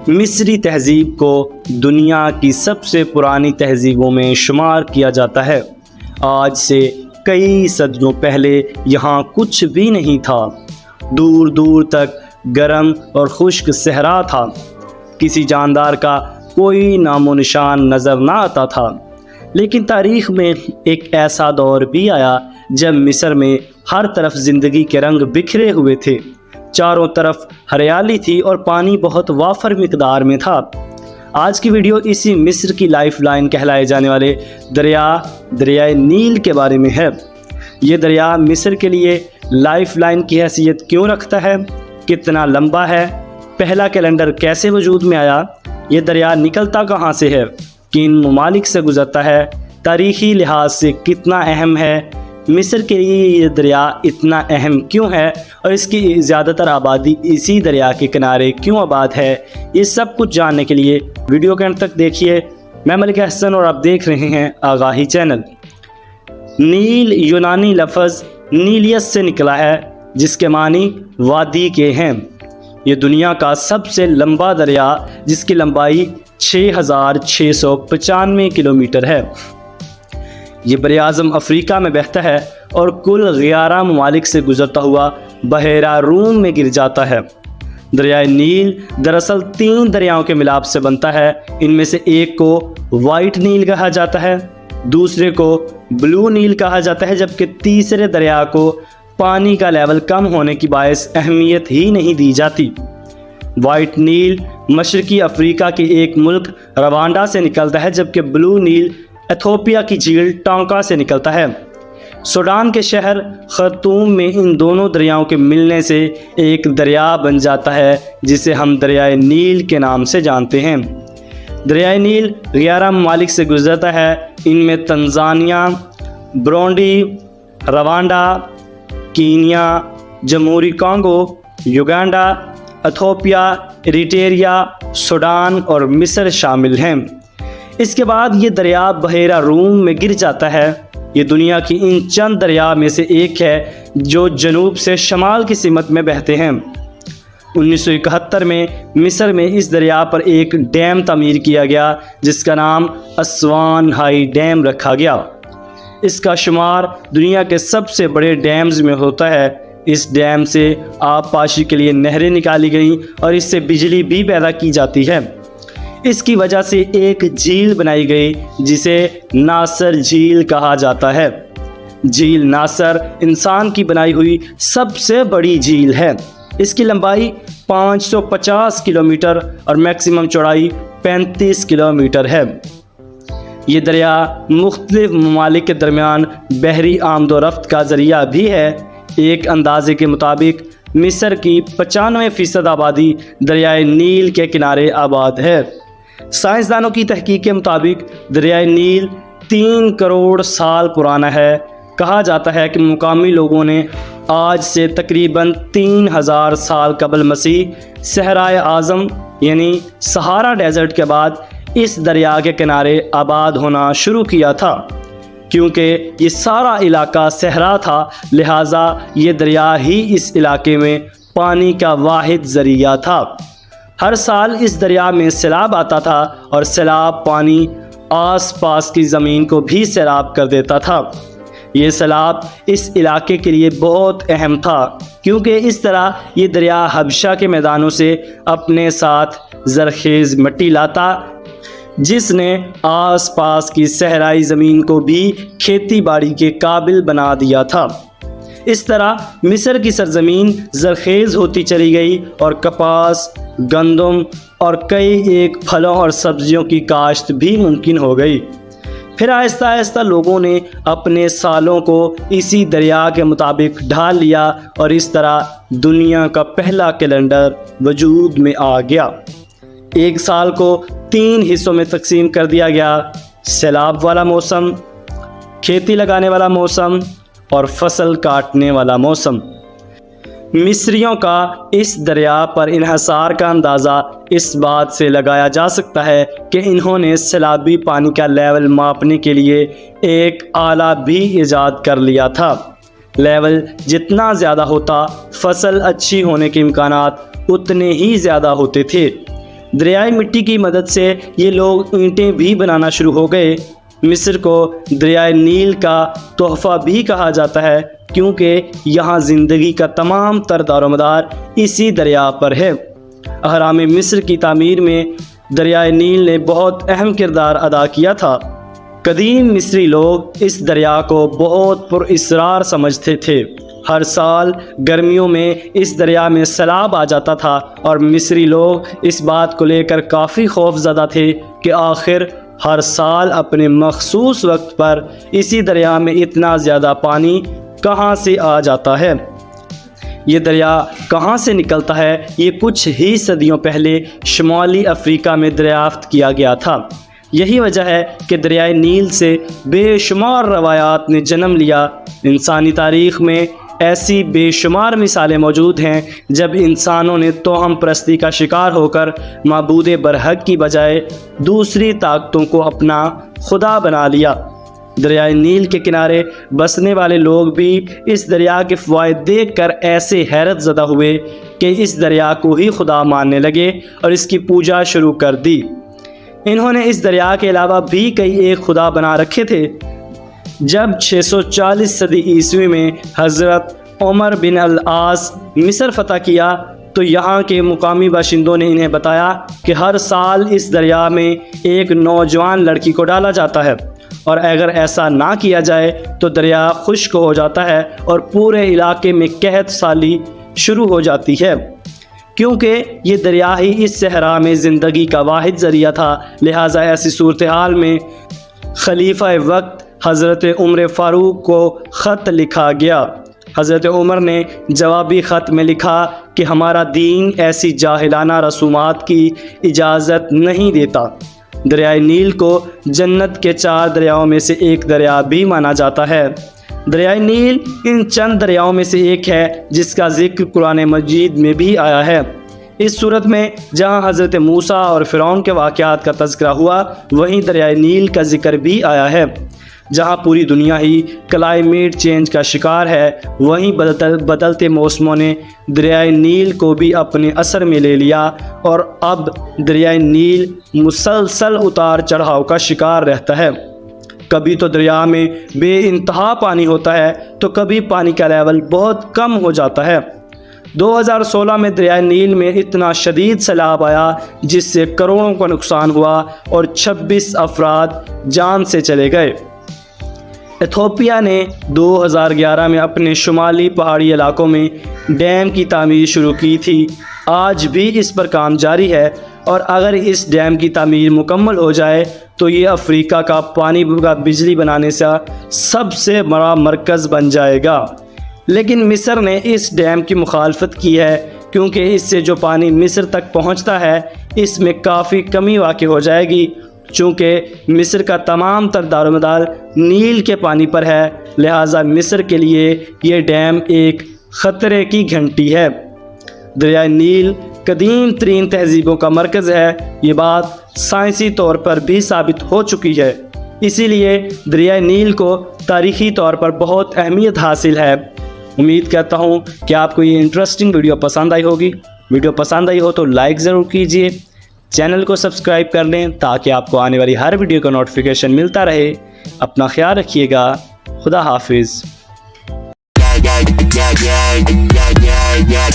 مصری تہذیب کو دنیا کی سب سے پرانی تہذیبوں میں شمار کیا جاتا ہے۔ آج سے کئی صدیوں پہلے یہاں کچھ بھی نہیں تھا۔ دور دور تک گرم اور خشک صحرا تھا۔ کسی جاندار کا کوئی نام و نشان نظر نہ آتا تھا۔ لیکن تاریخ میں ایک ایسا دور بھی آیا جب مصر میں ہر طرف زندگی کے رنگ بکھرے ہوئے تھے۔ چاروں طرف ہریالی تھی اور پانی بہت وافر مقدار میں تھا۔ آج کی ویڈیو اسی مصر کی لائف لائن کہلائے جانے والے دریائے نیل کے بارے میں ہے۔ یہ دریا مصر کے لیے لائف لائن کی حیثیت کیوں رکھتا ہے؟ کتنا لمبا ہے؟ پہلا کیلنڈر کیسے وجود میں آیا؟ یہ دریا نکلتا کہاں سے ہے؟ کن ممالک سے گزرتا ہے؟ تاریخی لحاظ سے کتنا اہم ہے؟ مصر کے لیے یہ دریا اتنا اہم کیوں ہے اور اس کی زیادہ تر آبادی اسی دریا کے کنارے کیوں آباد ہے؟ یہ سب کچھ جاننے کے لیے ویڈیو کے انت تک دیکھیے۔ میں ملک احسن اور آپ دیکھ رہے ہیں آگاہی چینل۔ نیل یونانی لفظ نیلیس سے نکلا ہے، جس کے معنی وادی کے ہیں۔ یہ دنیا کا سب سے لمبا دریا جس کی لمبائی 6695 کلومیٹر ہے۔ یہ براعظم افریقہ میں بہتا ہے اور کل 11 ممالک سے گزرتا ہوا بحیرہ روم میں گر جاتا ہے۔ دریائے نیل دراصل 3 دریاؤں کے ملاپ سے بنتا ہے۔ ان میں سے ایک کو وائٹ نیل کہا جاتا ہے، دوسرے کو بلو نیل کہا جاتا ہے، جبکہ تیسرے دریا کو پانی کا لیول کم ہونے کی باعث اہمیت ہی نہیں دی جاتی۔ وائٹ نیل مشرقی افریقہ کے ایک ملک روانڈا سے نکلتا ہے، جبکہ بلو نیل ایتھوپیا کی جھیل ٹانکا سے نکلتا ہے۔ سوڈان کے شہر خرطوم میں ان دونوں دریاؤں کے ملنے سے ایک دریا بن جاتا ہے جسے ہم دریائے نیل کے نام سے جانتے ہیں۔ دریائے نیل 11 ممالک سے گزرتا ہے۔ ان میں تنزانیہ، برونڈی، روانڈا، کینیا، جمہوری Congo, Uganda, Ethiopia, Eritrea, Sudan اور مصر شامل ہیں۔ اس کے بعد یہ دریا بحیرہ روم میں گر جاتا ہے۔ یہ دنیا کی ان چند دریا میں سے ایک ہے جو جنوب سے شمال کی سمت میں بہتے ہیں۔ 1971 میں مصر میں اس دریا پر ایک ڈیم تعمیر کیا گیا جس کا نام اسوان ہائی ڈیم رکھا گیا۔ اس کا شمار دنیا کے سب سے بڑے ڈیمز میں ہوتا ہے۔ اس ڈیم سے آب پاشی کے لیے نہریں نکالی گئیں اور اس سے بجلی بھی پیدا کی جاتی ہے۔ اس کی وجہ سے ایک جھیل بنائی گئی جسے ناصر جھیل کہا جاتا ہے۔ جھیل ناصر انسان کی بنائی ہوئی سب سے بڑی جھیل ہے۔ اس کی لمبائی 550 کلومیٹر اور میکسیمم چوڑائی 35 کلومیٹر ہے۔ یہ دریا مختلف ممالک کے درمیان بحری آمد و رفت کا ذریعہ بھی ہے۔ ایک اندازے کے مطابق مصر کی 95% آبادی دریائے نیل کے کنارے آباد ہے۔ سائنسدانوں کی تحقیق کے مطابق دریائے نیل 3 کروڑ سال پرانا ہے۔ کہا جاتا ہے کہ مقامی لوگوں نے آج سے تقریباً 3000 سال قبل مسیح صحرائے اعظم یعنی سہارا ڈیزرٹ کے بعد اس دریا کے کنارے آباد ہونا شروع کیا تھا۔ کیونکہ یہ سارا علاقہ صحرا تھا، لہٰذا یہ دریا ہی اس علاقے میں پانی کا واحد ذریعہ تھا۔ ہر سال اس دریا میں سیلاب آتا تھا اور سیلاب پانی آس پاس کی زمین کو بھی سیراب کر دیتا تھا۔ یہ سیلاب اس علاقے کے لیے بہت اہم تھا کیونکہ اس طرح یہ دریا حبشہ کے میدانوں سے اپنے ساتھ زرخیز مٹی لاتا، جس نے آس پاس کی صحرائی زمین کو بھی کھیتی باڑی کے قابل بنا دیا تھا۔ اس طرح مصر کی سرزمین زرخیز ہوتی چلی گئی اور کپاس، گندم اور کئی ایک پھلوں اور سبزیوں کی کاشت بھی ممکن ہو گئی۔ پھر آہستہ آہستہ لوگوں نے اپنے سالوں کو اسی دریا کے مطابق ڈھال لیا اور اس طرح دنیا کا پہلا کیلنڈر وجود میں آ گیا۔ ایک سال کو 3 حصوں میں تقسیم کر دیا گیا: سیلاب والا موسم، کھیتی لگانے والا موسم اور فصل کاٹنے والا موسم۔ مصریوں کا اس دریا پر انحصار کا اندازہ اس بات سے لگایا جا سکتا ہے کہ انہوں نے سیلابی پانی کا لیول ماپنے کے لیے ایک آلہ بھی ایجاد کر لیا تھا۔ لیول جتنا زیادہ ہوتا، فصل اچھی ہونے کے امکانات اتنے ہی زیادہ ہوتے تھے۔ دریائے مٹی کی مدد سے یہ لوگ اینٹیں بھی بنانا شروع ہو گئے۔ مصر کو دریائے نیل کا تحفہ بھی کہا جاتا ہے کیونکہ یہاں زندگی کا تمام تر دار و مدار اسی دریا پر ہے۔ اہرام مصر کی تعمیر میں دریائے نیل نے بہت اہم کردار ادا کیا تھا۔ قدیم مصری لوگ اس دریا کو بہت پر اسرار سمجھتے تھے۔ ہر سال گرمیوں میں اس دریا میں سیلاب آ جاتا تھا اور مصری لوگ اس بات کو لے کر کافی خوف زدہ تھے کہ آخر ہر سال اپنے مخصوص وقت پر اسی دریا میں اتنا زیادہ پانی کہاں سے آ جاتا ہے۔ یہ دریا کہاں سے نکلتا ہے، یہ کچھ ہی صدیوں پہلے شمالی افریقہ میں دریافت کیا گیا تھا۔ یہی وجہ ہے کہ دریائے نیل سے بے شمار روایات نے جنم لیا۔ انسانی تاریخ میں ایسی بے شمار مثالیں موجود ہیں جب انسانوں نے توہم پرستی کا شکار ہو کر معبود برحق کی بجائے دوسری طاقتوں کو اپنا خدا بنا لیا۔ دریائے نیل کے کنارے بسنے والے لوگ بھی اس دریا کے فوائد دیکھ کر ایسے حیرت زدہ ہوئے کہ اس دریا کو ہی خدا ماننے لگے اور اس کی پوجا شروع کر دی۔ انہوں نے اس دریا کے علاوہ بھی کئی ایک خدا بنا رکھے تھے۔ جب 640 صدی عیسوی میں حضرت عمر بن العاص مصر فتح کیا تو یہاں کے مقامی باشندوں نے انہیں بتایا کہ ہر سال اس دریا میں ایک نوجوان لڑکی کو ڈالا جاتا ہے اور اگر ایسا نہ کیا جائے تو دریا خشک ہو جاتا ہے اور پورے علاقے میں قحط سالی شروع ہو جاتی ہے۔ کیونکہ یہ دریا ہی اس صحرا میں زندگی کا واحد ذریعہ تھا، لہٰذا ایسی صورتحال میں خلیفہ وقت حضرت عمر فاروق کو خط لکھا گیا۔ حضرت عمر نے جوابی خط میں لکھا کہ ہمارا دین ایسی جاہلانہ رسومات کی اجازت نہیں دیتا۔ دریائے نیل کو جنت کے 4 دریاؤں میں سے ایک دریا بھی مانا جاتا ہے۔ دریائے نیل ان چند دریاؤں میں سے ایک ہے جس کا ذکر قرآن مجید میں بھی آیا ہے۔ اس صورت میں جہاں حضرت موسیٰ اور فرعون کے واقعات کا تذکرہ ہوا وہیں دریائے نیل کا ذکر بھی آیا ہے۔ جہاں پوری دنیا ہی کلائمیٹ چینج کا شکار ہے وہیں بدلتے موسموں نے دریائے نیل کو بھی اپنے اثر میں لے لیا اور اب دریائے نیل مسلسل اتار چڑھاؤ کا شکار رہتا ہے۔ کبھی تو دریا میں بے انتہا پانی ہوتا ہے تو کبھی پانی کا لیول بہت کم ہو جاتا ہے۔ 2016 میں دریائے نیل میں اتنا شدید سیلاب آیا جس سے کروڑوں کا نقصان ہوا اور 26 افراد جان سے چلے گئے۔ ایتھوپیا نے 2011 میں اپنے شمالی پہاڑی علاقوں میں ڈیم کی تعمیر شروع کی تھی۔ آج بھی اس پر کام جاری ہے اور اگر اس ڈیم کی تعمیر مکمل ہو جائے تو یہ افریقہ کا پانی کا بجلی بنانے سے سب سے بڑا مرکز بن جائے گا۔ لیکن مصر نے اس ڈیم کی مخالفت کی ہے کیونکہ اس سے جو پانی مصر تک پہنچتا ہے اس میں کافی کمی واقع ہو جائے گی۔ چونکہ مصر کا تمام تر دار و مدار نیل کے پانی پر ہے، لہٰذا مصر کے لیے یہ ڈیم ایک خطرے کی گھنٹی ہے۔ دریائے نیل قدیم ترین تہذیبوں کا مرکز ہے، یہ بات سائنسی طور پر بھی ثابت ہو چکی ہے۔ اسی لیے دریائے نیل کو تاریخی طور پر بہت اہمیت حاصل ہے۔ امید کرتا ہوں کہ آپ کو یہ انٹرسٹنگ ویڈیو پسند آئی ہوگی۔ ویڈیو پسند آئی ہو تو لائک ضرور کیجیے، چینل کو سبسکرائب کر لیں تاکہ آپ کو آنے والی ہر ویڈیو کا نوٹیفیکیشن ملتا رہے۔ اپنا خیال رکھیے گا۔ خدا حافظ۔